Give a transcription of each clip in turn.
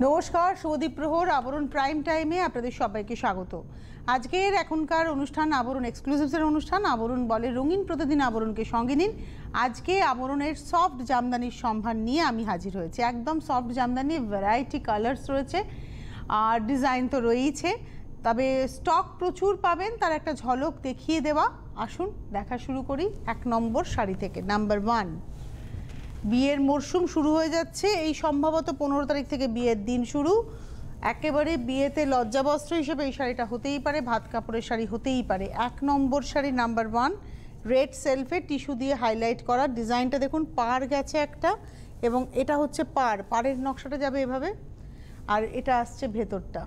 নমস্কার, শুভদীপ প্রহর আবরণ প্রাইম টাইমে আপনাদের সবাইকে স্বাগত। আজকের এখনকার অনুষ্ঠান আবরণ এক্সক্লুসিভসের অনুষ্ঠান। আবরণ বলে রঙিন প্রতিদিন আবরণকে সঙ্গে নিন। আজকে আবরণের সফট জামদানির সম্ভার নিয়ে আমি হাজির হয়েছি। একদম সফট জামদানি, ভ্যারাইটি কালার্স রয়েছে আর ডিজাইন তো রয়েইছে, তবে স্টক প্রচুর পাবেন। তার একটা ঝলক দেখিয়ে দেওয়া। আসুন দেখা শুরু করি এক নম্বর শাড়ি থেকে। নাম্বার 1, বিয়ের মরশুম শুরু হয়ে যাচ্ছে। এই সম্ভবত 15 তারিখ থেকে বিয়ের দিন শুরু। একেবারে বিয়েতে লজ্জাবস্ত্র হিসেবে এই শাড়িটা হতেই পারে, ভাত কাপড়ের শাড়ি হতেই পারে। এক নম্বর শাড়ি নাম্বার 1, রেড সেলফে টিস্যু দিয়ে হাইলাইট করা। ডিজাইনটা দেখুন, পার গেছে একটা, এবং এটা হচ্ছে পাড়ের নকশাটা যাবে এভাবে, আর এটা আসছে ভেতরটা।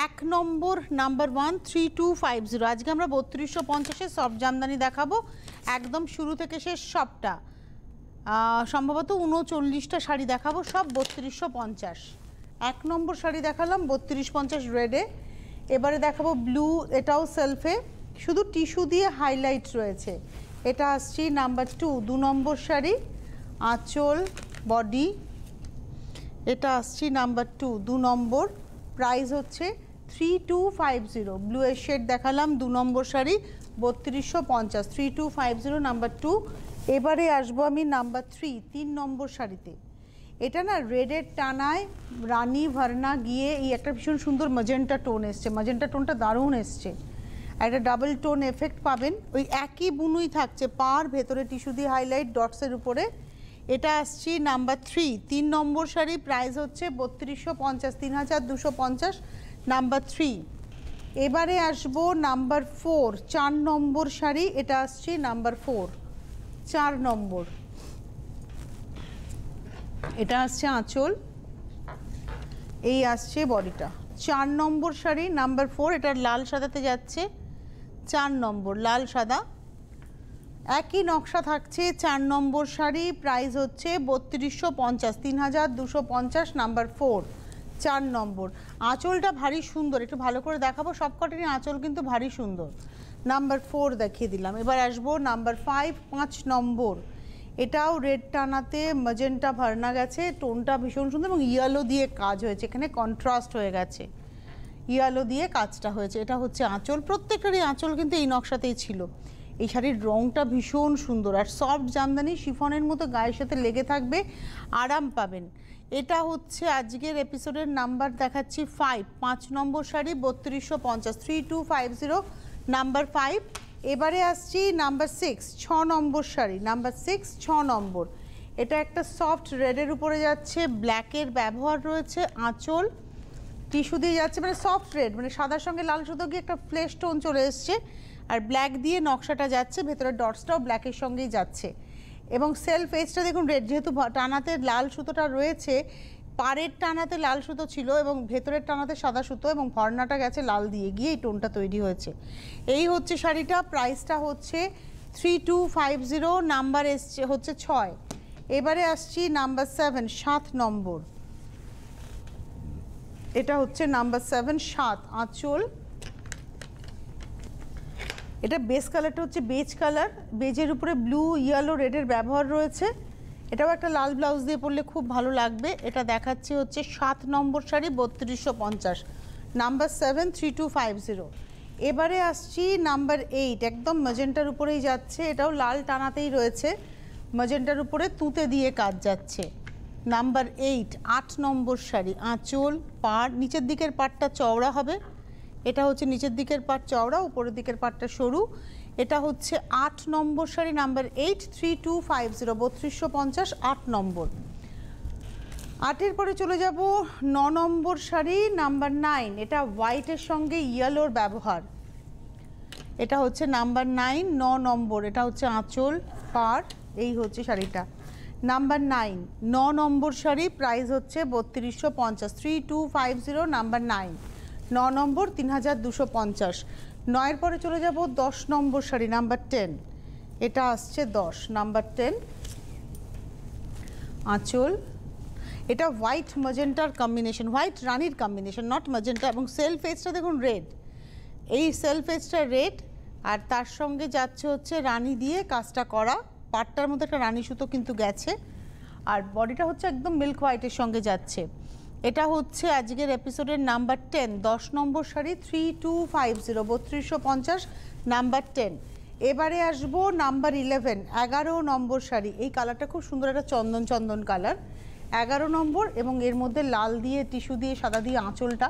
এক নম্বর নাম্বার 1 3250। আজকে আমরা 3250-এ সফট জামদানি দেখাবো, একদম শুরু থেকে শেষ সবটা। সম্ভবত 39টা শাড়ি দেখাবো, সব 3250। এক নম্বর শাড়ি দেখালাম 3250 রেডে। এবারে দেখাবো ব্লু, এটাও সেলফে, শুধু টিস্যু দিয়ে হাইলাইট রয়েছে। এটা আসছি নাম্বার 2, 2 নম্বর শাড়ি, আঁচল বডি। এটা আসছি নাম্বার 2, 2 নম্বর। প্রাইস হচ্ছে 3250। ব্লু এর শেড দেখালাম, 2 নম্বর শাড়ি 3250, 3250 নাম্বার 2। এবারে আসবো আমি নাম্বার 3, 3 নম্বর শাড়িতে। এটা না রেডের টানায় রানী ভার্না গিয়ে এই একটা ভীষণ সুন্দর ম্যাজেন্টা টোন এসছে। ম্যাজেন্টা টোনটা দারুণ এসছে, একটা ডাবল টোন এফেক্ট পাবেন। ওই একই বুনুই থাকছে, পার ভেতরে টিস্যু দিয়ে হাইলাইট ডটসের উপরে। এটা আসছি নাম্বার 3, 3 নম্বর শাড়ি। প্রাইস হচ্ছে 3250, 3250 নাম্বার 3। এবারে আসবো নাম্বার 4, 4 নম্বর শাড়ি। এটা আসছি নাম্বার 4, 4 নম্বর। এটা আসছে আঁচল, এই আসছে বডিটা। 4 নম্বর শাড়ি নাম্বার 4, এটা লাল সাদাতে যাচ্ছে। 4 নম্বর লাল সাদা, একই নকশা থাকছে। 4 নম্বর শাড়ি, প্রাইস হচ্ছে 3250, 3250 নাম্বার 4, 4 নম্বর। আঁচলটা ভারী সুন্দর, একটু ভালো করে দেখাবো। সব কটারই আঁচল কিন্তু ভারী সুন্দর। নাম্বার 4 দেখিয়ে দিলাম। এবার আসবো নাম্বার 5, 5 নম্বর। এটাও রেড টানাতে ম্যাজেন্টা ভার্না গেছে, টোনটা ভীষণ সুন্দর এবং ইয়েলো দিয়ে কাজ হয়েছে। এখানে কন্ট্রাস্ট হয়ে গেছে, ইয়েলো দিয়ে কাজটা হয়েছে। এটা হচ্ছে আঁচল, প্রত্যেকটারই আঁচল কিন্তু এই নকশাতেই ছিল। এই শাড়ির রঙটা ভীষণ সুন্দর আর সফট জামদানি, শিফনের মতো গায়ের সাথে লেগে থাকবে, আরাম পাবেন। এটা হচ্ছে আজকের এপিসোডের নাম্বার দেখাচ্ছি 5, 5 নম্বর শাড়ি 3250, 3250 নাম্বার 5। এবারে আসছি নাম্বার 6, 6 নম্বর শাড়ি নাম্বার 6, 6 নম্বর। এটা একটা সফট রেডের উপরে যাচ্ছে, ব্ল্যাকের ব্যবহার রয়েছে। আঁচল টিস্যু দিয়ে যাচ্ছে, মানে সফট রেড, মানে সাদার সঙ্গে লাল সুতো গিয়ে একটা ফ্লেশ টোন চলে এসছে, আর ব্ল্যাক দিয়ে নকশাটা যাচ্ছে। ভেতরের ডটসটাও ব্ল্যাকের সঙ্গেই যাচ্ছে, এবং সেলফ এজটা দেখুন রেড, যেহেতু টানাতে লাল সুতোটা রয়েছে। পাড়ের টানাতে লাল সুতো ছিল এবং ভেতরের টানাতে সাদা সুতো, এবং ভর্নাটা গেছে লাল দিয়ে গিয়ে এই টোনটা তৈরি হয়েছে। এই হচ্ছে শাড়িটা। প্রাইসটা হচ্ছে 3250, নাম্বার এসছে হচ্ছে 6। এবারে আসছি নাম্বার 7, 7 নম্বর। এটা হচ্ছে নাম্বার 7, 7 আঁচল। এটা বেস কালারটা হচ্ছে বেজ কালার, বেজের উপরে ব্লু ইয়েলো রেডের ব্যবহার রয়েছে। এটাও একটা লাল ব্লাউজ দিয়ে পরলে খুব ভালো লাগবে। এটা দেখাচ্ছি হচ্ছে 7 নম্বর শাড়ি 3250, নাম্বার 7, 3250। এবারে আসছি নাম্বার 8, একদম ম্যাজেন্টার উপরেই যাচ্ছে। এটাও লাল টানাতেই রয়েছে, ম্যাজেন্টার উপরে তুঁতে দিয়ে কাজ যাচ্ছে। নাম্বার 8, 8 নম্বর শাড়ি। আঁচল, পাড়, নিচের দিকের পাড়টা চওড়া হবে। এটা হচ্ছে নিচের দিকের পাড় চওড়া, উপরের দিকের পাড়টা সরু। এটা হচ্ছে 8 নম্বর শাড়ি নাম্বার 8, 3250, 3250, 8 নম্বর। 8-এর পরে চলে যাব 9 নম্বর শাড়ি নাম্বার 9। এটা হোয়াইটের সঙ্গে ইয়েলোর ব্যবহার। এটা হচ্ছে নাম্বার 9, 9 নম্বর। এটা হচ্ছে আঁচল, পাড়, এই হচ্ছে শাড়িটা নাম্বার 9, 9 নম্বর শাড়ি। প্রাইস হচ্ছে 3250, 3250 নাম্বার 9, 9 নম্বর, 3250। 9-এর পরে চলে যাব 10 নম্বর শাড়ি নাম্বার 10। এটা আসছে 10, নাম্বার 10 আঁচল। এটা হোয়াইট ম্যাজেন্টার কম্বিনেশন, হোয়াইট রানির কম্বিনেশন, নট ম্যাজেন্টা। এবং সেলফ এজটা দেখুন রেড, এই সেলফ এজটা রেড, আর তার সঙ্গে যাচ্ছে হচ্ছে রানি দিয়ে কাজটা করা। পাটটার মধ্যে একটা রানি সুতো কিন্তু গেছে, আর বডিটা হচ্ছে একদম মিল্ক হোয়াইটের সঙ্গে যাচ্ছে। এটা হচ্ছে আজকের এপিসোডের নাম্বার 10, 10 নম্বর শাড়ি 3250, 3250 নাম্বার 10। এবারে আসবো নাম্বার 11, 11 নম্বর শাড়ি। এই কালারটা খুব সুন্দর, একটা চন্দন চন্দন কালার, 11 নম্বর, এবং এর মধ্যে লাল দিয়ে টিস্যু দিয়ে সাদা দিয়ে আঁচলটা,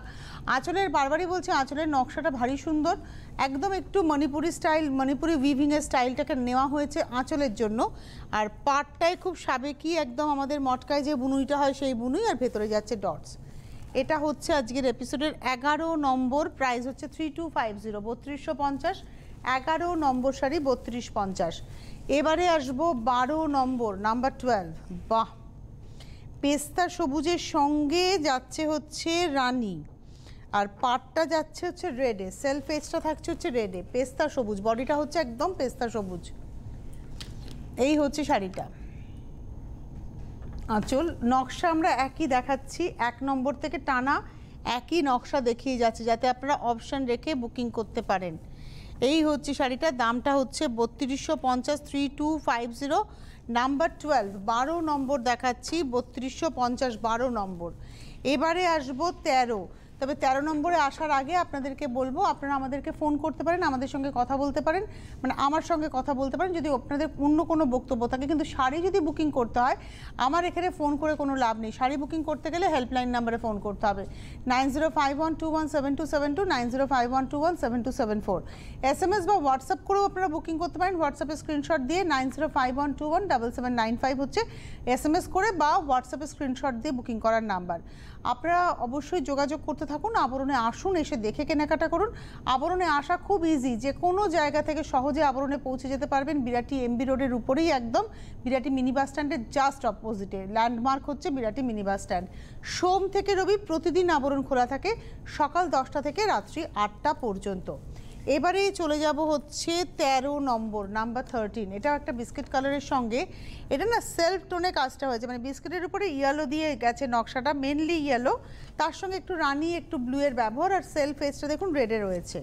আঁচলের বারবারই বলছে আঁচলের নকশাটা ভারী সুন্দর, একদম একটু মণিপুরি স্টাইল, মণিপুরি উইভিংয়ের স্টাইলটাকে নেওয়া হয়েছে আঁচলের জন্য। আর পাটটায় খুব সাবেকি, একদম আমাদের মটকায় যে বুনুইটা হয় সেই বুনুই, আর ভেতরে যাচ্ছে ডটস। এটা হচ্ছে আজকের এপিসোডের 11 নম্বর, প্রাইস হচ্ছে 3250, 3250, 11 নম্বর শাড়ি 3250। এবারে আসবো 12 নম্বর, নাম্বার 12। বাহ, পেস্তা সবুজের সঙ্গে যাচ্ছে হচ্ছে রানী, আর পাটটা যাচ্ছে হচ্ছে রেডে, সেলফ এজটা থাকছে হচ্ছে রেডে, পেস্তা সবুজ, বডিটা হচ্ছে একদম পেস্তা সবুজ। এই হচ্ছে শাড়িটা। আঁচল নকশা আমরা একই দেখাচ্ছি, 1 নম্বর থেকে টানা একই নকশা দেখিয়ে যাচ্ছে, যাতে আপনারা অপশান রেখে বুকিং করতে পারেন। এই হচ্ছে শাড়িটা, দামটা হচ্ছে 3250, 3250, নাম্বার 12, 12 নম্বর দেখাচ্ছি, 3250, 12 নম্বর। এবারে আসবো 13। তবে 13 নম্বরে আসার আগে আপনাদেরকে বলবো, আপনারা আমাদেরকে ফোন করতে পারেন, আমাদের সঙ্গে কথা বলতে পারেন, মানে আমার সঙ্গে কথা বলতে পারেন যদি আপনাদের অন্য কোনো বক্তব্য থাকে। কিন্তু শাড়ি যদি বুকিং করতে হয়, আমার এখানে ফোন করে কোনো লাভ নেই। শাড়ি বুকিং করতে গেলে হেল্পলাইন নাম্বারে ফোন করতে হবে, 9051217272, 9051217274। SMS বা হোয়াটসঅ্যাপ করেও আপনারা বুকিং করতে পারেন, হোয়াটসঅ্যাপে স্ক্রিনশট দিয়ে 9051217795 হচ্ছে SMS করে বা হোয়াটসঅ্যাপে স্ক্রিনশট দিয়ে বুকিং করার নাম্বার। আপনারা অবশ্যই যোগাযোগ করতে থাকুন, আবরণে আসুন, এসে দেখে কেনাকাটা করুন। আবরণে আসা খুব ইজি, যে কোনো জায়গা থেকে সহজে আবরণে পৌঁছে যেতে পারবেন। বিরাটি এমবি রোডের উপরেই একদম, বিরাটি মিনি বাস স্ট্যান্ডের জাস্ট অপোজিটে ল্যান্ডমার্ক হচ্ছে বিরাটি মিনি বাস স্ট্যান্ড। সোম থেকে রবি প্রতিদিন আবরণ খোলা থাকে, সকাল 10টা থেকে রাত্রি 8টা পর্যন্ত। এবারেই চলে যাব হচ্ছে 13 নম্বর, নাম্বার 13। এটা একটা বিস্কিট কালারের সঙ্গে, এটা না সেলফ টোনে কাজটা হয়েছে, মানে বিস্কিটের উপরে ইয়েলো দিয়ে গেছে নকশাটা, মেনলি ইয়েলো, তার সঙ্গে একটু রানি একটু ব্লু এর ব্যবহার, আর সেলফ এজটা দেখুন রেডে রয়েছে।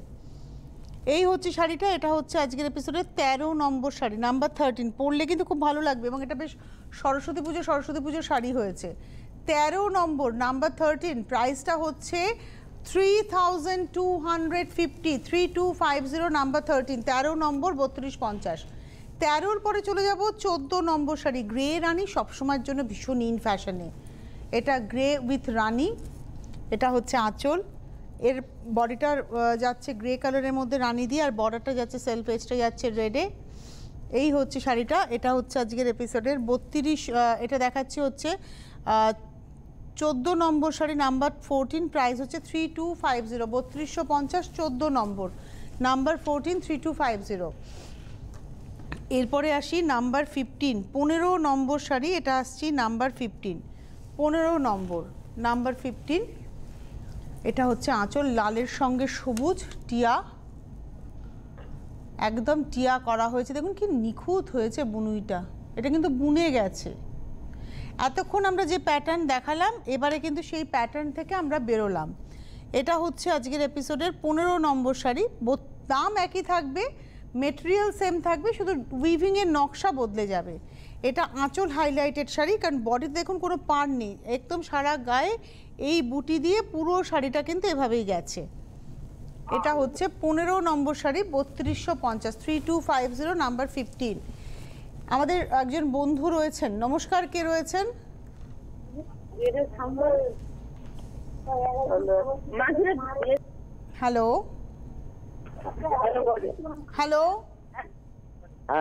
এই হচ্ছে শাড়িটা, এটা হচ্ছে আজকের এপিসোডের 13 নম্বর শাড়ি, নাম্বার 13। পরলে কিন্তু খুব ভালো লাগবে, এবং এটা বেশ সরস্বতী পুজো শাড়ি হয়েছে। 13 নম্বর, নাম্বার 13, প্রাইসটা হচ্ছে 3250, 3250, নাম্বার 13, 13 নম্বর 3250। 13-র পরে চলে যাব 14 নম্বর শাড়ি, গ্রে রানি, সবসময়ের জন্য ভীষণ ইন ফ্যাশনে। এটা গ্রে উইথ রানি, এটা হচ্ছে আঁচল, এর বডিটার যাচ্ছে গ্রে কালারের মধ্যে রানি দিয়ে, আর বর্ডারটা যাচ্ছে সেলফ এজটা যাচ্ছে রেডে। এই হচ্ছে শাড়িটা, এটা হচ্ছে আজকের এপিসোডের 32, এটা দেখাচ্ছি হচ্ছে 14 নম্বর শাড়ি, নাম্বার 14, প্রাইস হচ্ছে 3250, 3250, 14 নম্বর, নাম্বার 14, 3250। এরপরে আসি নাম্বার 15, 15 নম্বর শাড়ি, এটা আসছি নাম্বার 15, 15 নম্বর, নাম্বার 15। এটা হচ্ছে আঁচল, লালের সঙ্গে সবুজ টিয়া, একদম টিয়া করা হয়েছে, দেখুন কি নিখুঁত হয়েছে বুনুইটা, এটা কিন্তু বুনে গেছে। এতক্ষণ আমরা যে প্যাটার্ন দেখালাম, এবারে কিন্তু সেই প্যাটার্ন থেকে আমরা বেরোলাম। এটা হচ্ছে আজকের এপিসোডের 15 নম্বর শাড়ি, দাম একই থাকবে, মেটেরিয়াল সেম থাকবে, শুধু উইভিংয়ের নকশা বদলে যাবে। এটা আঁচল হাইলাইটেড শাড়ি, কারণ বডিতে দেখুন কোনো পাড় নেই, একদম সারা গায়ে এই বুটি দিয়ে পুরো শাড়িটা কিন্তু এভাবেই গেছে। এটা হচ্ছে 15 নম্বর শাড়ি, 3250, 3250, নাম্বার 15। আমাদের একজন বন্ধু রয়েছেন, নমস্কার, কে রয়েছেন? হ্যালো হ্যালো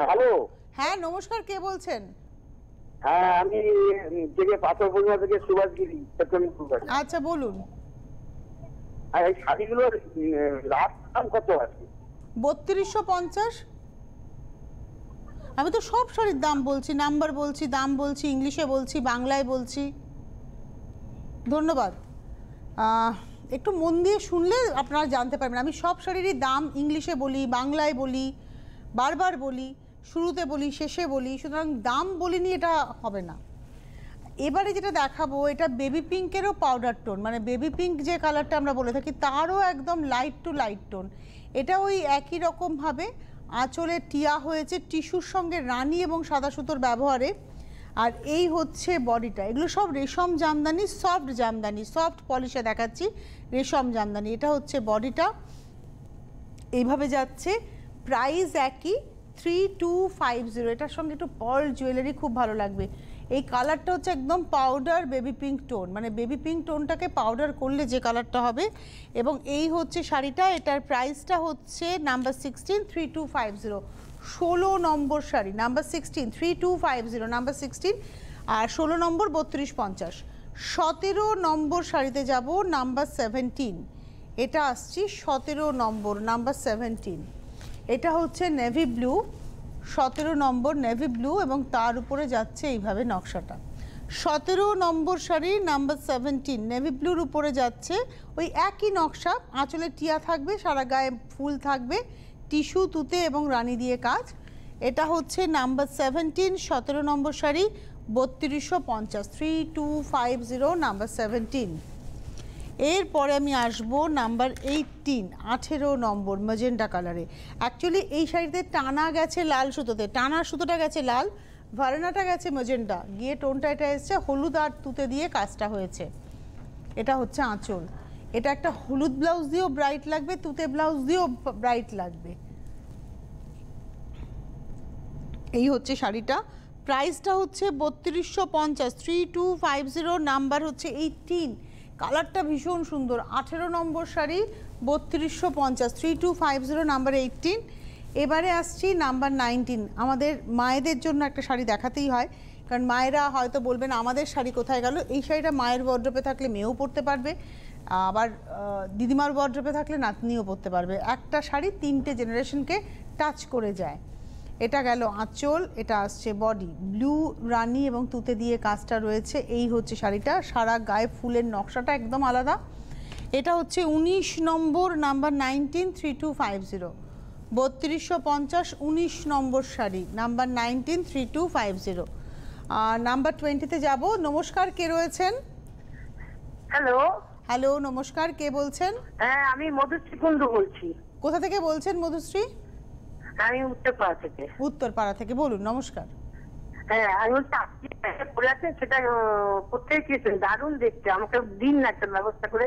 হ্যালো, হ্যাঁ নমস্কার, কে বলছেন? হ্যাঁ আমি থেকে পাথর পূর্ণিমা থেকে সুভাষগিরি। আচ্ছা বলুন। আর এই শাড়িগুলোর রাত দাম কত আছে? 3250। আমি তো সব শাড়ির দাম বলছি, নাম্বার বলছি, দাম বলছি, ইংলিশে বলছি, বাংলায় বলছি। ধন্যবাদ, একটু মন দিয়ে শুনলে আপনারা জানতে পারবেন। আমি সব শাড়িরই দাম ইংলিশে বলি, বাংলায় বলি, বারবার বলি, শুরুতে বলি, শেষে বলি, সুতরাং দাম বলিনি এটা হবে না। এবারে যেটা দেখাবো, এটা বেবি পিঙ্কেরও পাউডার টোন, মানে বেবি পিঙ্ক যে কালারটা আমরা বলে থাকি তারও একদম লাইট টু লাইট টোন। এটা ওই একই রকমভাবে আঁচলে টিয়া হয়েছে, টিস্যুর সঙ্গে রানী এবং সাদা সুতোর ব্যবহারে, আর এই হচ্ছে বডিটা, এগুলো সব রেশম জামদানি, সফট জামদানি, সফট পলিশে দেখাচ্ছি, রেশম জামদানি। এটা হচ্ছে বডিটা, এইভাবে যাচ্ছে, প্রাইস একই 3250। এটার সঙ্গে একটু পার্ল জুয়েলারি খুব ভালো লাগবে। এই কালারটা হচ্ছে একদম পাউডার বেবি পিঙ্ক টোন, মানে বেবি পিঙ্ক টোনটাকে পাউডার করলে যে কালারটা হবে। এবং এই হচ্ছে শাড়িটা, এটার প্রাইসটা হচ্ছে নাম্বার 16 3250, 16 নম্বর শাড়ি, নাম্বার 16 3250, নাম্বার 16, আর 16 নম্বর 3250। 17 নম্বর শাড়িতে যাব, নাম্বার 17, এটা আসছি 17 নম্বর, নাম্বার 17। এটা হচ্ছে নেভি ব্লু, 17 নম্বর নেভি ব্লু, এবং তার উপরে যাচ্ছে এইভাবে নকশাটা। 17 নম্বর শাড়ি, নাম্বার 17, নেভি ব্লুর উপরে যাচ্ছে ওই একই নকশা, আঁচলে টিয়া থাকবে, সারা গায়ে ফুল থাকবে, টিস্যু, তুতে এবং রানী দিয়ে কাজ। এটা হচ্ছে নাম্বার 17, 17 নম্বর শাড়ি, 3250, 3250, নাম্বার 17। এরপরে আমি আসবো নাম্বার 18, 18 নম্বর ম্যাজেন্টা কালারে। অ্যাকচুয়ালি এই শাড়িতে টানা গেছে লাল সুতোতে, টানার সুতোটা গেছে লাল, ভারেনাটা গেছে ম্যাজেন্টা, গিয়ে টোনটা এটা এসছে হলুদ আর তুতে দিয়ে কাজটা হয়েছে। এটা হচ্ছে আঁচল, এটা একটা হলুদ ব্লাউজ দিয়েও ব্রাইট লাগবে, তুতে ব্লাউজ দিয়েও ব্রাইট লাগবে। এই হচ্ছে শাড়িটা, প্রাইসটা হচ্ছে 3250, 3250, নাম্বার হচ্ছে 18। কালারটা ভীষণ সুন্দর, 18 নম্বর শাড়ি, 3250, 3250, নাম্বার 18। এবারে আসছি নাম্বার 19। আমাদের মায়েদের জন্য একটা শাড়ি দেখাতেই হয়, কারণ মায়েরা হয়তো বলবেন আমাদের শাড়ি কোথায় গেল। এই শাড়িটা মায়ের ওয়ার্ড্রোবে থাকলে মেয়েও পরতে পারবে, আবার দিদিমার ওয়ার্ড্রোবে থাকলে নাতনিও পরতে পারবে। একটা শাড়ি 3টে জেনারেশনকে টাচ করে যায়। এটা গেল আঁচল, এটা আসছে বডি, ব্লু রানী এবং তুতে দিয়ে কাজটা রয়েছে। এই হচ্ছে শাড়িটা, সারা গায়ে ফুলের নকশাটা একদম আলাদা। এটা হচ্ছে 19 নম্বর, নাম্বার 19, 3250, 3250, 19 নম্বর শাড়ি, নাম্বার 19, 3250। নাম্বার 20-তে যাব। নমস্কার, কে রয়েছেন? হ্যালো। হ্যালো, নমস্কার, কে বলছেন? হ্যাঁ, আমি মধুশ্রী কুন্ডু বলছি। কোথা থেকে বলছেন মধুশ্রী? আমি উত্তরপাড়া থেকে। উত্তরপাড়া থেকে, বলুন। নমস্কার। হ্যাঁ, আমি বলছি আপনি পরে আছেন, সেটা কোথায় গিয়েছেন? দারুণ দেখতে, আমাকে দিন না একটা ব্যবস্থা করে।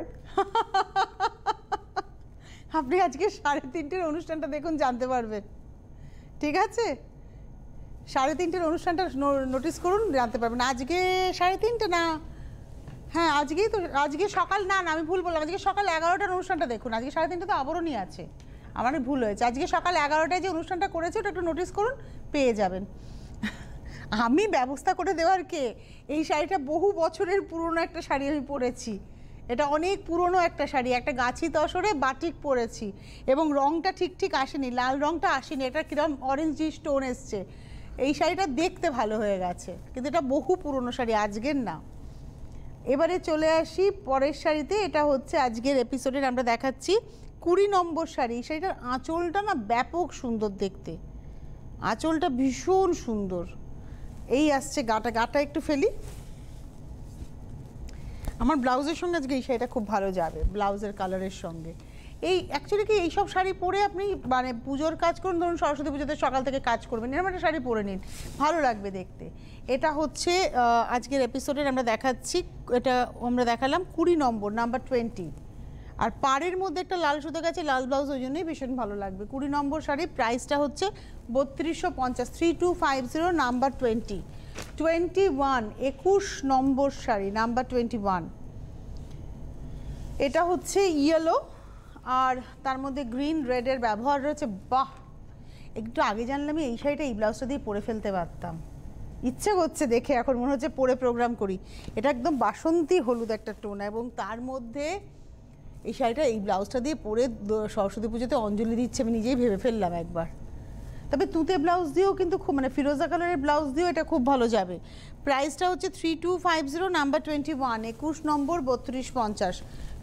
আপনি আজকে 3:30-এর অনুষ্ঠানটা দেখুন, জানতে পারবেন। ঠিক আছে, 3:30-এর অনুষ্ঠানটা নোটিস করুন, জানতে পারবেন। আজকে 3:30 না, হ্যাঁ আজকেই তো, আজকে সকাল, না না আমি ভুল বললাম, আজকে সকাল 11টার অনুষ্ঠানটা দেখুন। আজকে 3:30 তো আবরণই আছে, আমার ভুল হয়েছে। আজকে সকাল 11টায় যে অনুষ্ঠানটা করেছে ওটা একটু নোটিস করুন, পেয়ে যাবেন। আমি ব্যবস্থা করে দেওয়ার কে? এই শাড়িটা বহু বছরের পুরনো একটা শাড়ি আমি পরেছি, এটা অনেক পুরনো একটা শাড়ি, একটা গাছি তসরে বাটিক পরেছি, এবং রঙটা ঠিক আসেনি, লাল রঙটা আসেনি, এটা কিরম অরেঞ্জ স্টোন এসছে। এই শাড়িটা দেখতে ভালো হয়ে গেছে, কিন্তু এটা বহু পুরনো শাড়ি, আজকের না। এবারে চলে আসি পরের শাড়িতে। এটা হচ্ছে আজকের এপিসোডের আমরা দেখাচ্ছি 20 নম্বর শাড়ি। এই শাড়িটার আঁচলটা না ব্যাপক সুন্দর দেখতে, আঁচলটা ভীষণ সুন্দর। এই আসছে গাটা একটু ফেলি, আমার ব্লাউজের সঙ্গে আজকে এই শাড়িটা খুব ভালো যাবে, ব্লাউজের কালারের সঙ্গে। এই অ্যাকচুয়ালি কি এইসব শাড়ি পরে আপনি মানে পুজোর কাজ করুন, ধরুন সরস্বতী পুজোতে সকাল থেকে কাজ করবেন, এরকম একটা শাড়ি পরে নিন, ভালো লাগবে দেখতে। এটা হচ্ছে আজকের এপিসোডের আমরা দেখাচ্ছি, এটা আমরা দেখালাম 20 নম্বর, নাম্বার 20। আর পাড়ের মধ্যে একটা লাল সুতো গেছে, লাল ব্লাউজ, ওই জন্যই ভীষণ ভালো লাগবে। 20 নম্বর শাড়ি, প্রাইসটা হচ্ছে 3250, 3250, নাম্বার 20। 21, 21 নম্বর শাড়ি, নাম্বার 21। এটা হচ্ছে ইয়েলো, আর তার মধ্যে গ্রিন রেডের ব্যবহার রয়েছে। বাহ, একটু আগে জানলে আমি এই শাড়িটা এই ব্লাউজটা দিয়ে পরে ফেলতে পারতাম, ইচ্ছে করছে দেখে, এখন মনে হচ্ছে পরে প্রোগ্রাম করি। এটা একদম বাসন্তী হলুদ একটা টোন, এবং তার মধ্যে এই শাড়িটা এই ব্লাউজটা দিয়ে পরে সরস্বতী পুজোতে অঞ্জলি দিচ্ছে, আমি নিজেই ভেবে ফেললাম একবার। তবে তুতে ব্লাউজ দিয়েও কিন্তু খুব, মানে ফিরোজা কালারের ব্লাউজ দিয়েও এটা খুব ভালো যাবে। প্রাইসটা হচ্ছে 3250, নাম্বার 21, 21 নম্বর, 3250।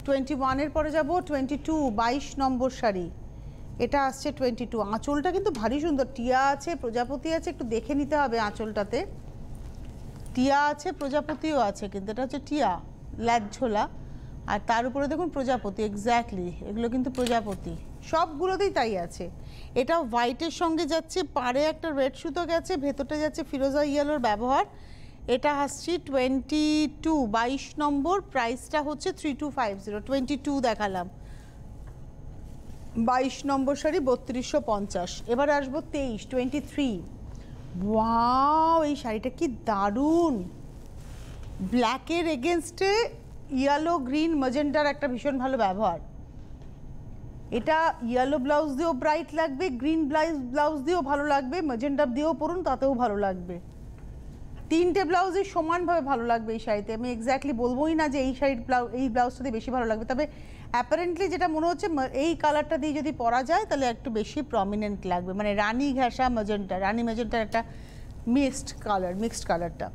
21-এর পরে যাব 22, 22 নম্বর শাড়ি, এটা আসছে 22। আঁচলটা কিন্তু ভারী সুন্দর, টিয়া আছে, প্রজাপতি আছে, একটু দেখে নিতে হবে আঁচলটাতে, টিয়া আছে, প্রজাপতিও আছে, কিন্তু এটা হচ্ছে টিয়া ল্যাজ ঝোলা, আর তার উপরে দেখুন প্রজাপতি, এক্স্যাক্টলি এগুলো কিন্তু প্রজাপতি, সবগুলোতেই তাই আছে। এটা হোয়াইটের সঙ্গে যাচ্ছে, পাড়ে একটা রেড সুতো গেছে, ভেতরটা যাচ্ছে ফিরোজা ইয়েলোর ব্যবহার। এটা আসছে 22 নম্বর, প্রাইসটা হচ্ছে 3250। 22 দেখালাম, 22 নম্বর শাড়ি 3250। এবার আসবো 23। ওয়াও, এই শাড়িটা কি দারুণ! ব্ল্যাকের এগেনস্টে ইয়েলো গ্রিন ম্যাজেন্টার একটা ভীষণ ভালো ব্যবহার। এটা ইয়েলো ব্লাউজ দিয়েও ব্রাইট লাগবে, গ্রিন ব্লাউজ দিয়েও ভালো লাগবে, ম্যাজেন্টা দিয়েও পরুন তাতেও ভালো লাগবে। তিনটে ব্লাউজই সমানভাবে ভালো লাগবে এই শাড়িতে। আমি এক্স্যাক্টলি বলবোই না যে এই ব্লাউজটা দিয়ে বেশি ভালো লাগবে, তবে অ্যাপারেন্টলি যেটা মনে হচ্ছে এই কালারটা দিয়ে যদি পরা যায় তাহলে একটু বেশি প্রমিনেন্ট লাগবে, মানে রানী ঘাসা ম্যাজেন্টা, রানী ম্যাজেন্টার একটা মিক্সড কালারটা।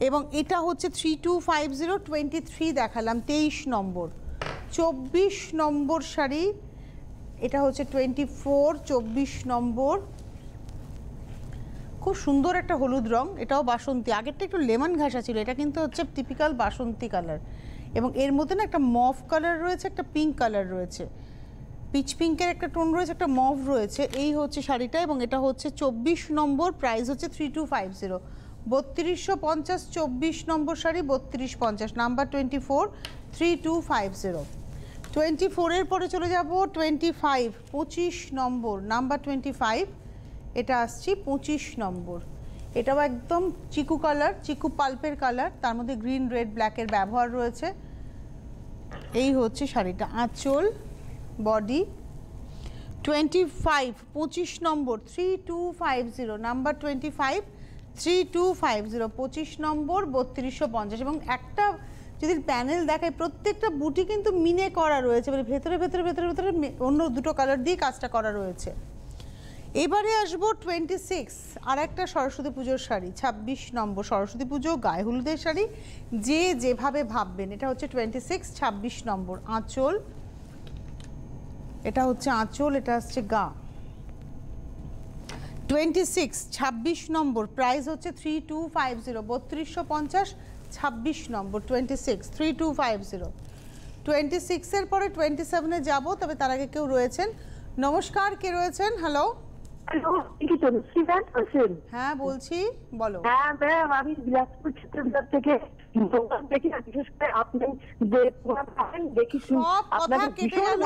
এবং এটা হচ্ছে 3250। 23 দেখালাম, 23 নম্বর। 24 নম্বর শাড়ি, এটা হচ্ছে 24, 24 নম্বর। খুব সুন্দর একটা হলুদ রং, এটাও বাসন্তী। আগেরটা একটু লেমন ঘাসা ছিল, এটা কিন্তু হচ্ছে টিপিক্যাল বাসন্তী কালার। এবং এর মধ্যে না একটা মভ কালার রয়েছে, একটা পিঙ্ক কালার রয়েছে, পিচ পিঙ্কের একটা টোন রয়েছে, একটা মভ রয়েছে। এই হচ্ছে শাড়িটা এবং এটা হচ্ছে 24 নম্বর, প্রাইস হচ্ছে 3250। 3250, 24 নম্বর শাড়ি 3250, নাম্বার 24, 3250। 24-এর পরে চলে যাব 25, 25 নম্বর, নাম্বার 25। এটা আসছি 25 নম্বর। এটাও একদম চিকু কালার, চিকু পাল্পের কালার, তার মধ্যে গ্রিন রেড ব্ল্যাকের ব্যবহার রয়েছে। এই হচ্ছে শাড়িটা, আঁচল, বডি। 25, 25 নম্বর, 3250, নাম্বার 25, 3250, 25 নম্বর, 3250। এবং একটা যদি প্যানেল দেখায়, প্রত্যেকটা বুটি কিন্তু মিনে করা রয়েছে, মানে ভেতরে ভেতরে ভেতরে ভেতরে অন্য দুটো কালার দিয়ে কাজটা করা রয়েছে। এবারে আসবো 26, আর একটা সরস্বতী পুজোর শাড়ি, 26 নম্বর, সরস্বতী পুজো গায়ে হলুদের শাড়ি, যে যেভাবে ভাববেন। এটা হচ্ছে 26, 26 নম্বর, আঁচল। এটা হচ্ছে আঁচল, এটা হচ্ছে গা। 26, 26 নম্বর, প্রাইস হচ্ছে 3250, 3250, 26 নম্বর, 26, 3250। 26-এর পরে 27-এ যাব, তবে তার আগে কেউ রয়েছেন। নমস্কার, কে রয়েছেন? হ্যালো। হ্যালো, কি তনুশ্রী ম্যাম বলছেন? হ্যাঁ বলছি, বলো। হ্যাঁ ম্যাম, আমি বিলাসপুর চিত্রবিদ্যার থেকে দোকান থেকে, বিশেষ করে আপনি যে প্রোগ্রাম দেখি, সব কথা কেটে গেল,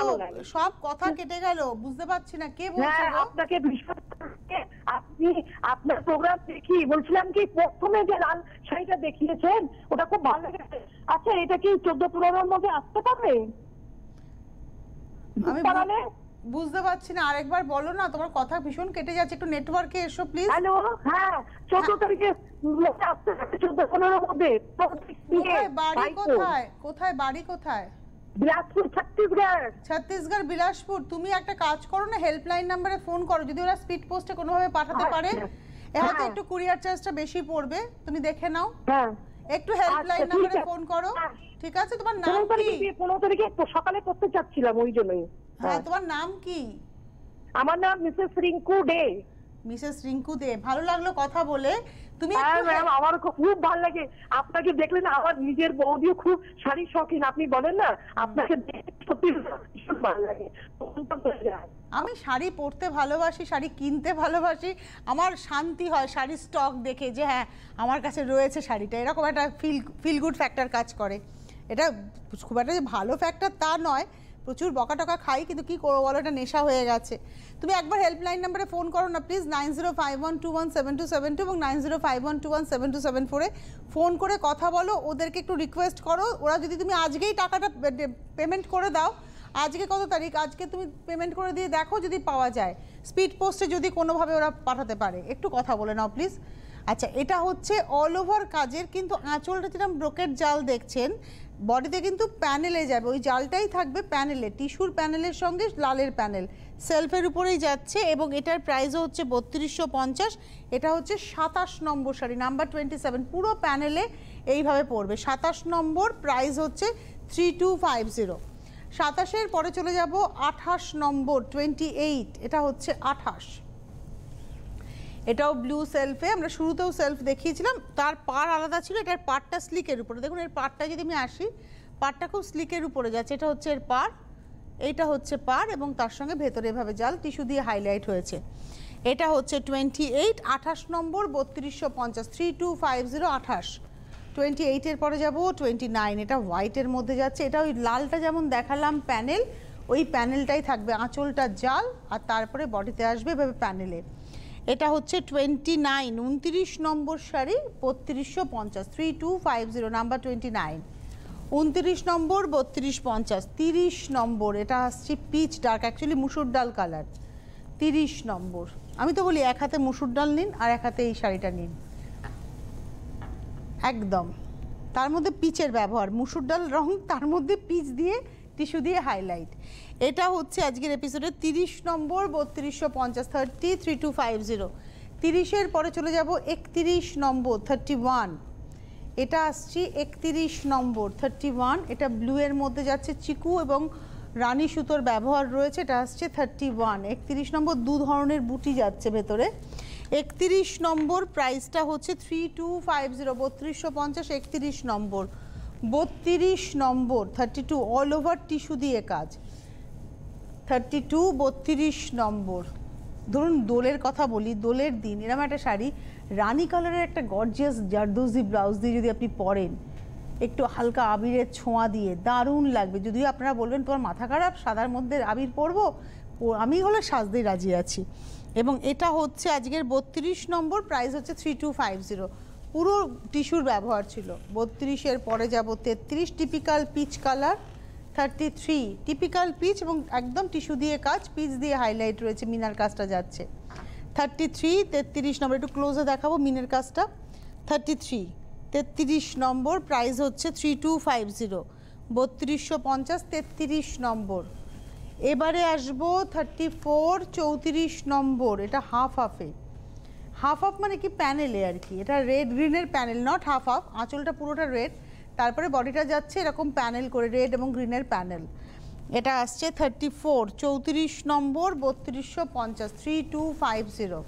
সব কথা কেটে গেল, বুঝতে পারছি না কে বলছে। হ্যাঁ, আপনাকে বিশ্বাস করে আপনি আপনার প্রোগ্রাম দেখি, বলছিলাম কি প্রথমে যে লাল শাড়িটা দেখিয়েছেন ওটা খুব ভালো লেগেছে। আচ্ছা, এটা কি 14-15-এর মধ্যে আসতে পারবে? আমি বুঝতে পারছি না, আরেকবার বলো না, তোমার কথা ভীষণ কেটে যাচ্ছে, একটু নেটওয়ার্কে এসো প্লিজ। হ্যালো, হ্যাঁ 14 তারিখে আসতে, 14-15-এর মধ্যে। বাড়ি কোথায়? কোথায় বাড়ি কোথায়? বিলাসপুর, ছত্তিশগড়। ছত্তিশগড়, বিলাসপুর। তুমি একটা কাজ করো না, হেল্পলাইন নাম্বারে ফোন করো, যদি ওরা স্পিড পোস্টে কোনোভাবে পাঠাতে পারে। হয়তো একটু কুরিয়ার চার্জটা বেশি পড়বে, তুমি দেখে নাও। হ্যাঁ, একটু হেল্পলাইন নাম্বারে ফোন করো, ঠিক আছে? তোমার নাম কি? 15 তারিখে সকালে করতে চাচ্ছিলাম, ওই জন্যই। হ্যাঁ, তোমার নাম কি? আমার নাম মিসেস রিঙ্কু দে। মিসেস রিঙ্কু দে, ভালো লাগলো কথা বলে। তুমি ম্যাম, আমার খুব ভালো লাগে আপনাকে দেখলে না, আমার নিজের বৌদিও খুব শাড়ির শখিন। আপনি বলেন না, আপনাকে দেখে সত্যি ভীষণ ভালো লাগে। আমি শাড়ি পরতে ভালোবাসি, শাড়ি কিনতে ভালোবাসি, আমার শান্তি হয় শাড়ির স্টক দেখে যে হ্যাঁ আমার কাছে রয়েছে শাড়িটা, এরকম একটা ফিল গুড ফ্যাক্টর কাজ করে। এটা খুব একটা যে ভালো ফ্যাক্টর তা নয়, প্রচুর বকা টকা খাই, কিন্তু কী করবো বলো, এটা নেশা হয়ে গেছে। তুমি একবার হেল্পলাইন নাম্বারে ফোন করো না প্লিজ, 9051217272 এবং 9051217274-এ ফোন করে কথা বলো, ওদেরকে একটু রিকোয়েস্ট করো। ওরা যদি তুমি আজকেই টাকাটা পেমেন্ট করে দাও, আজকে কত তারিখ, আজকে তুমি পেমেন্ট করে দিয়ে দেখো যদি পাওয়া যায়, স্পিড পোস্টে যদি কোনোভাবে ওরা পাঠাতে পারে, একটু কথা বলে নাও প্লিজ। আচ্ছা, এটা হচ্ছে অল ওভার কাজের, কিন্তু আঁচলটা যেরকম ব্রোকেট জাল দেখছেন, বডিতে কিন্তু প্যানেলে যাবে, ওই জালটাই থাকবে প্যানেলে, টিস্যুর প্যানেলের সঙ্গে লালের প্যানেল সেলফের উপরেই যাচ্ছে। এবং এটার প্রাইসও হচ্ছে 3250। এটা হচ্ছে 27 নম্বর শাড়ি, নাম্বার 27, পুরো প্যানেলে এইভাবে পড়বে। 27 নম্বর, প্রাইস হচ্ছে 3250। 27-এর পরে চলে যাব 28 নম্বর, 28, এটা হচ্ছে 28। এটাও ব্লু সেলফে, আমরা শুরুতেও সেলফ দেখিয়েছিলাম, তার পার আলাদা ছিল, এটার পারটা স্লিকের উপরে। দেখুন এর পারটা যদি আমি আসি, পারটা খুব স্লিকের উপরে যাচ্ছে, এটা হচ্ছে এর পার, এইটা হচ্ছে পার, এবং তার সঙ্গে ভেতরে এভাবে জাল টিস্যু দিয়ে হাইলাইট হয়েছে। এটা হচ্ছে 28, 28 নম্বর, 3250, 3250, 28। 28-এর পরে যাব 29, এটা হোয়াইটের মধ্যে যাচ্ছে। এটা ওই লালটা যেমন দেখালাম প্যানেল, ওই প্যানেলটাই থাকবে, আঁচলটা জাল আর তারপরে বডিতে আসবে এভাবে প্যানেলে। এটা হচ্ছে 29, 29 নম্বর শাড়ি, 3250, 3250, নাম্বার 29, 29 নম্বর, 3250, 30 নম্বর, এটা আসছে পিচ ডার্ক, অ্যাকচুয়ালি মুসুর ডাল কালার, 30 নম্বর। আমি তো বলি এক হাতে মুসুর ডাল নিন আর এক হাতে এই শাড়িটা নিন, একদম তার মধ্যে পিচের ব্যবহার, মুসুর ডাল রং তার মধ্যে পিচ দিয়ে টিস্যু দিয়ে হাইলাইট। এটা হচ্ছে আজকের এপিসোডে 30 নম্বর, 3250, 30, 3250। 30-এর পরে চলে যাব 31 নম্বর, 31, এটা আসছি 31 নম্বর, 31, এটা ব্লু এর মধ্যে যাচ্ছে, চিকু এবং রানী সুতোর ব্যবহার রয়েছে, এটা আসছে 31, 31 নম্বর, দু ধরনের বুটি যাচ্ছে ভেতরে। 31 নম্বর প্রাইসটা হচ্ছে 3250, 3250, 31 নম্বর, 32 নম্বর, 32, অল ওভার টিস্যু দিয়ে কাজ, 32, 32 নম্বর। ধরুন দোলের কথা বলি, দোলের দিন এরকম একটা শাড়ি রানী কালারের একটা গর্জিয়াস জারদোজি ব্লাউজ দিয়ে যদি আপনি পরেন, একটু হালকা আবিরের ছোঁয়া দিয়ে, দারুণ লাগবে। যদিও আপনারা বলবেন তোমার মাথা খারাপ, সাদার মধ্যে আবির পরবো, আমি হলে সাজতেই রাজি আছি। এবং এটা হচ্ছে আজকের 32 নম্বর, প্রাইস হচ্ছে 3250, পুরো টিস্যুর ব্যবহার ছিল। 32-এর পরে যাব 33, typical peach colour, 33, typical peach এবং একদম টিস্যু দিয়ে কাজ, পিচ দিয়ে হাইলাইট রয়েছে, মিনার কাজটা যাচ্ছে। 33, 33 নম্বর, একটু ক্লোজে দেখাবো মিনের কাজটা। 33, 33 নম্বর, প্রাইস হচ্ছে 3250, 3250, 33 নম্বর। এবারে আসবো 34, 34 নম্বর, এটা হাফ হাফে, হাফ হাফ মানে কি প্যানেলে আর কি, এটা রেড গ্রিনের প্যানেল, নট হাফ হাফ, আঁচলটা পুরোটা রেড, তারপরে বডিটা যাচ্ছে এরকম প্যানেল করে রেড এবং গ্রিনের প্যানেল। এটা আসছে 34, 34 নম্বর, 3250, 3250।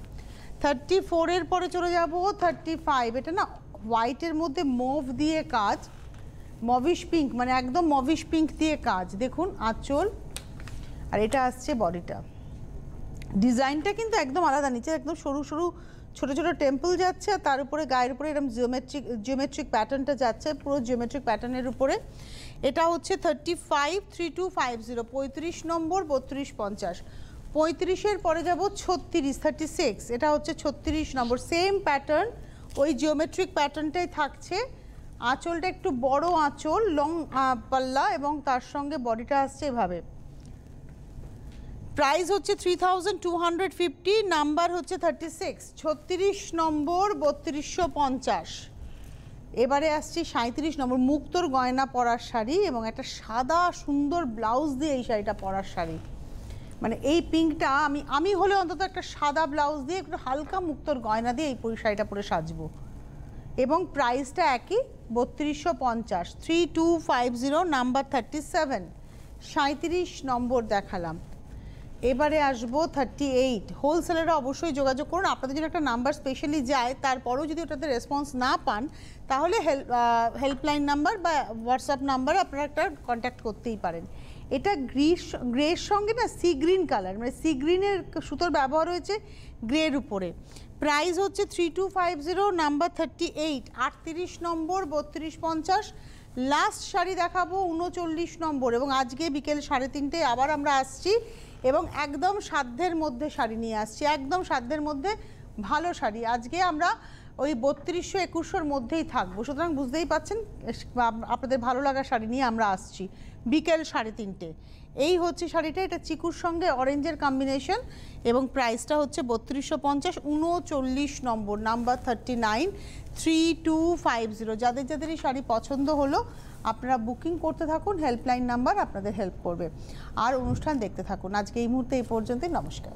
34-এর পরে চলে যাব 35, এটা না হোয়াইটের মধ্যে মুভ দিয়ে কাজ, মভিশ পিঙ্ক, মানে একদম মভিশ পিঙ্ক দিয়ে কাজ, দেখুন আঁচল, আর এটা আসছে বডিটা। ডিজাইনটা কিন্তু একদম আলাদা, নিচে একদম সরু সরু ছোট ছোট টেম্পল যাচ্ছে, আর তার উপরে গায়ের উপরে এরকম জিওমেট্রিক প্যাটার্নটা যাচ্ছে, পুরো জিওমেট্রিক প্যাটার্নের উপরে। এটা হচ্ছে 35, 3250, 35 নম্বর, 3250। 35-এর পরে যাব 36, 36, এটা হচ্ছে 36 নম্বর, সেম প্যাটার্ন, ওই জিওমেট্রিক প্যাটার্নটাই থাকছে, আঁচলটা একটু বড় আঁচল, লং পাল্লা এবং তার সঙ্গে বডিটা আসছে এভাবে। প্রাইস হচ্ছে 3250, নাম্বার হচ্ছে 36, 36 নম্বর, 3250। এবারে আসছি 37 নম্বর, মুক্তোর গয়না পরার শাড়ি এবং একটা সাদা সুন্দর ব্লাউজ দিয়ে এই শাড়িটা পরার শাড়ি, মানে এই পিঙ্কটা আমি হলে অন্তত একটা সাদা ব্লাউজ দিয়ে একটু হালকা মুক্তোর গয়না দিয়ে এই শাড়িটা পরে সাজবো। এবং প্রাইসটা একই, 3250, 3250, নাম্বার 37, 37 নম্বর দেখালাম। এবারে আসবো 38, হোলসেলাররা অবশ্যই যোগাযোগ করুন, আপনাদের যদি একটা নাম্বার স্পেশালি যায়, তারপরেও যদি ওটাতে রেসপন্স না পান, তাহলে হেল্পলাইন নাম্বার বা হোয়াটসঅ্যাপ নাম্বারে আপনারা একটা কন্ট্যাক্ট করতেই পারেন। এটা গ্রের সঙ্গে না সি গ্রিন কালার, মানে সি গ্রিনের সুতোর ব্যবহার হয়েছে গ্রের উপরে। প্রাইস হচ্ছে 3250, নাম্বার 38, 38 নম্বর, 3250। লাস্ট শাড়ি দেখাবো 39 নম্বর, এবং আজকে বিকেল 3:30 আবার আমরা আসছি এবং একদম সাধ্যের মধ্যে শাড়ি নিয়ে আসছি, একদম সাধ্যের মধ্যে ভালো শাড়ি। আজকে আমরা ওই 3200-2100-র মধ্যেই থাকবো, সুতরাং বুঝতেই পাচ্ছেন আপনাদের ভালো লাগা শাড়ি নিয়ে আমরা আসছি বিকেল 3:30। এই হচ্ছে শাড়িটা, এটা চিকুর সঙ্গে অরেঞ্জের কম্বিনেশন এবং প্রাইসটা হচ্ছে 3250, 39 নম্বর, নাম্বার 39, 3250। যাদের যাদের এই শাড়ি পছন্দ হলো আপনারা বুকিং করতে থাকুন, হেল্পলাইন নাম্বার আপনাদের হেল্প করবে। আর অনুষ্ঠান দেখতে থাকুন। আজকে এই মুহূর্তে এই পর্যন্তই, নমস্কার।